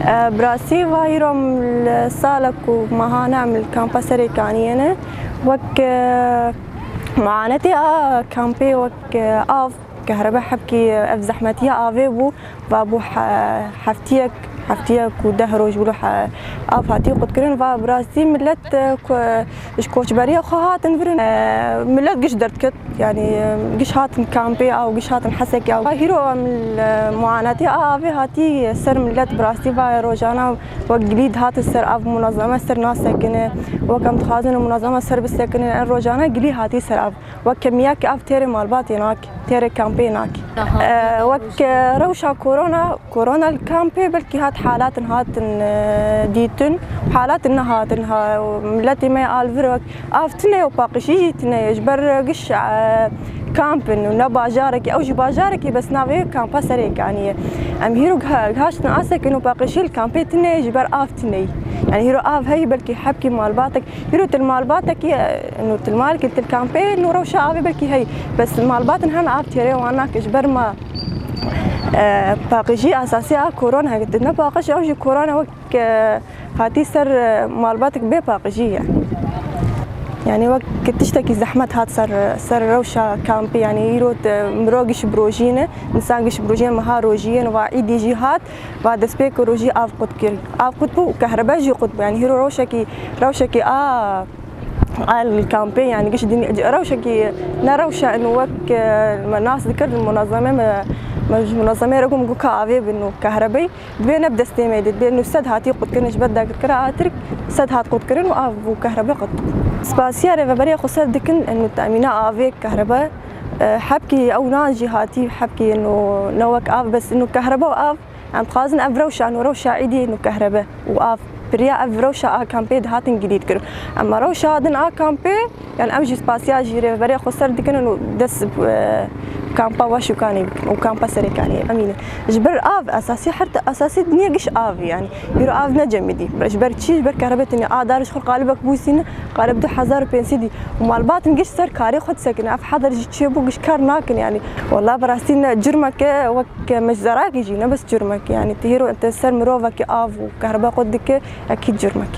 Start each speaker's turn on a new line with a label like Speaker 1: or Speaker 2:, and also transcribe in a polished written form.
Speaker 1: براسي وهيروم السالك وما نعمل كامباسري كانينا وك معاناتي كامبي وك آف كهرباء حبكي اف زحمتي افيبو بابو حفتيك ودهروج بروح افاتي قد كرين براسي ملت كوش بريه خهات نفرن ملت قش درت يعني قش هات كامبي او قش هات حسك او هيرو معاناتي افي هاتي سر ملت براسي روجانا وقليد هات السر اف منظمه سر ناس ساكنه وكم خازن منظمه سر بالساكنه روجانا قلي هاتي سر اف وكمياك اف تيري مالبات هناك تيري كامبي هناك وك روشا كورونا الكامبي بلكي هات حالات هات ديتن حالات انها ملتي ما الفروك افتني وباقشي تني جبر قش كامبن ونبا جارك او جبا جارك بس نافي كامبا سريك يعني ام هيرو هاش ناسك انه باقشي الكامبي تني جبر افتني يعني هيرو اف هي بلكي حبكي مالباتك هيرو تلمالباتك انه تلمالك الكامبي انه روشا افي بلكي هي بس مالباتن هن افتيري وانا جبر ما باقشي اساسي كورونا قد نباقش او جي كورونا وك هاتي سر مالباتك بي باقشي يعني وقت تشتكي زحمة هات سر روشة كامبي يعني يرو مروقش بروجينه إنسان قش بروجين مها روجين وعيد يجي هات بعد سبيك روجي آف قد كير آف قد بو كهرباء جي قد يعني هيرو روشكي الكامبي يعني قش دني روشكي نروشة إنه وك الناس ذكر المنظمة منظمة رقم جوكا أبي بإنه كهربي بين بدأ استيميد بإنه سد هاتي قد كرنش بدك كرا أترك سد هات قد كرن وآف وكهرباء قد سباسيا ريفابريا خسر دكن إنه تأمينا آفي كهرباء حبكي أو ناجي هاتي حبكي إنه نوك آف بس إنه كهرباء وآف يعني خازن أفروشة إنه روشة عيدي إنه كهرباء وآف بريا أفروشة كامبي هاتن جديد كر أما روشة هذن كامبي يعني أمشي سباسيا جيري ريفابريا خسر دكن إنه دس كامبا واشو كاني وكامبا سري كاني امينه جبر اف اساسي حتى اساسي الدنيا قش اف يعني يرو اف نجمدي جبر تشي جبر كهربتني دارش خل قالبك بوسين قالب دو حزار بنسيدي ومالبات نقش سر كاري خد سكن اف حضر جيبو قش كار ناكن يعني والله براسين جرمك وك مش زراك يجينا بس جرمك يعني تهيرو انت سر مروفك اف وكهرباء قدك اكيد جرمك